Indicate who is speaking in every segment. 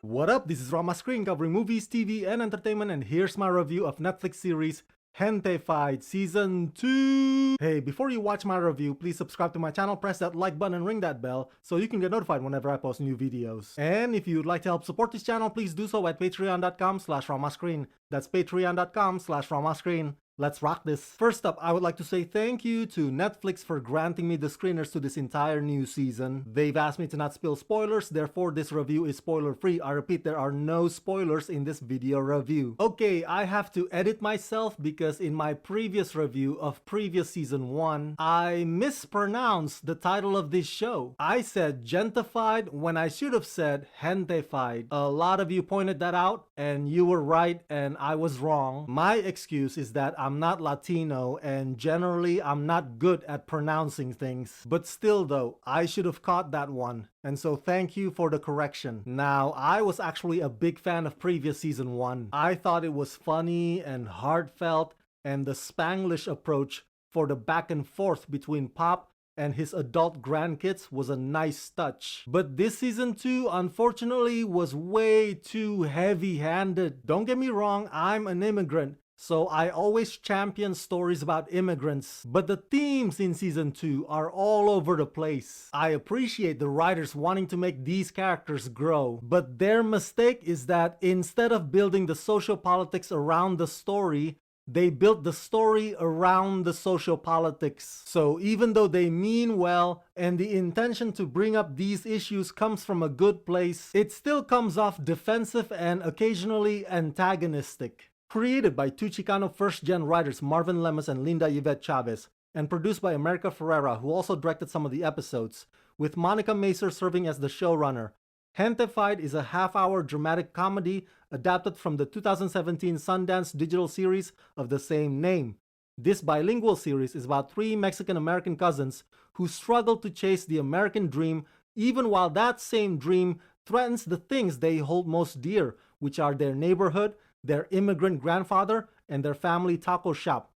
Speaker 1: What up, this is Rama Screen covering movies, TV, and entertainment, and here's my review of Netflix series Gentefied Season 2! Hey, before you watch my review, please subscribe to my channel, press that like button, and ring that bell so you can get notified whenever I post new videos. And if you'd like to help support this channel, please do so at patreon.com/ramascreen. That's patreon.com/ramascreen. Let's rock this. First up, I would like to say thank you to Netflix for granting me the screeners to this entire new season. They've asked me to not spill spoilers, therefore this review is spoiler free. I repeat, there are no spoilers in this video review. Okay, I have to edit myself because in my previous review of previous season 1, I mispronounced the title of this show. I said Gentefied when I should have said Gentefied. A lot of you pointed that out and you were right and I was wrong. My excuse is that I'm not Latino and generally I'm not good at pronouncing things. But still though, I should have caught that one. And so thank you for the correction. Now, I was actually a big fan of previous season 1. I thought it was funny and heartfelt, and the Spanglish approach for the back and forth between Pop and his adult grandkids was a nice touch. But this season 2, unfortunately, was way too heavy-handed. Don't get me wrong, I'm an immigrant, so I always champion stories about immigrants, but the themes in season 2 are all over the place. I appreciate the writers wanting to make these characters grow, but their mistake is that instead of building the sociopolitics around the story, they built the story around the sociopolitics. So even though they mean well and the intention to bring up these issues comes from a good place, it still comes off defensive and occasionally antagonistic. Created by two Chicano first-gen writers Marvin Lemus and Linda Yvette Chavez, and produced by America Ferrera, who also directed some of the episodes, with Monica Macer serving as the showrunner, Gentefied is a half-hour dramatic comedy adapted from the 2017 Sundance digital series of the same name. This bilingual series is about three Mexican-American cousins who struggle to chase the American dream even while that same dream threatens the things they hold most dear, which are their neighborhood, their immigrant grandfather, and their family taco shop.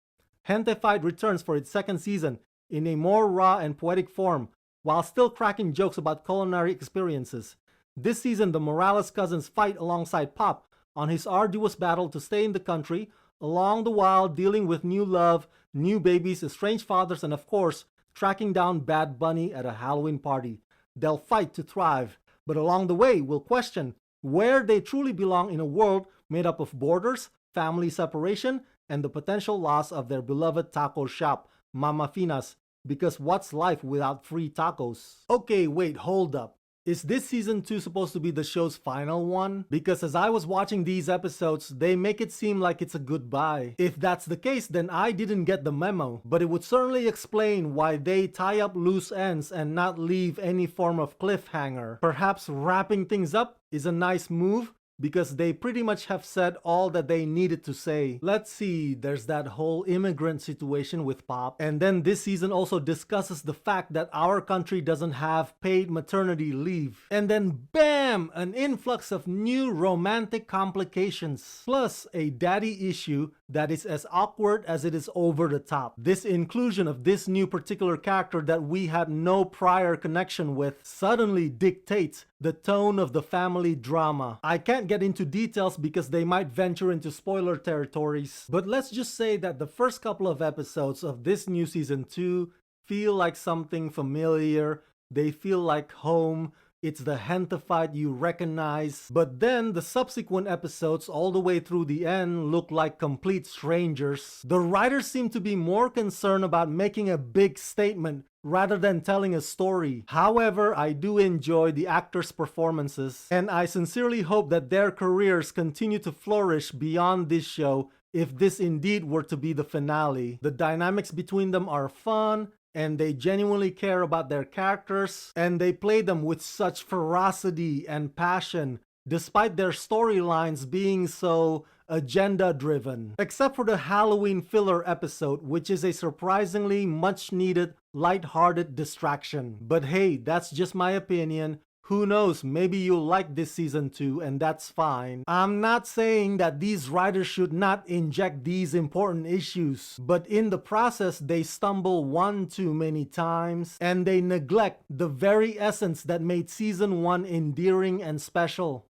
Speaker 1: Gentefied returns for its second season in a more raw and poetic form, while still cracking jokes about culinary experiences. This season, the Morales cousins fight alongside Pop on his arduous battle to stay in the country, along the while dealing with new love, new babies, estranged fathers, and of course, tracking down Bad Bunny at a Halloween party. They'll fight to thrive, but along the way, we'll question where they truly belong in a world made up of borders, family separation, and the potential loss of their beloved taco shop, Mama Fina's, because what's life without free tacos? Okay, wait, hold up. Is this season 2 supposed to be the show's final one? Because as I was watching these episodes, they make it seem like it's a goodbye. If that's the case, then I didn't get the memo, but it would certainly explain why they tie up loose ends and not leave any form of cliffhanger. Perhaps wrapping things up is a nice move, because they pretty much have said all that they needed to say. Let's see, there's that whole immigrant situation with Pop, and then this season also discusses the fact that our country doesn't have paid maternity leave. And then BAM! An influx of new romantic complications, plus a daddy issue that is as awkward as it is over the top. This inclusion of this new particular character that we had no prior connection with suddenly dictates the tone of the family drama. I can't get into details because they might venture into spoiler territories, but let's just say that the first couple of episodes of this new season 2 feel like something familiar. They feel like home. It's the Gentefied you recognize, but then the subsequent episodes all the way through the end look like complete strangers. The writers seem to be more concerned about making a big statement rather than telling a story. However, I do enjoy the actors' performances, and I sincerely hope that their careers continue to flourish beyond this show if this indeed were to be the finale. The dynamics between them are fun, and they genuinely care about their characters, and they play them with such ferocity and passion, despite their storylines being so agenda-driven. Except for the Halloween filler episode, which is a surprisingly much-needed, light-hearted distraction. But hey, that's just my opinion. Who knows, maybe you'll like this season 2 and that's fine. I'm not saying that these writers should not inject these important issues, but in the process they stumble one too many times and they neglect the very essence that made season 1 endearing and special.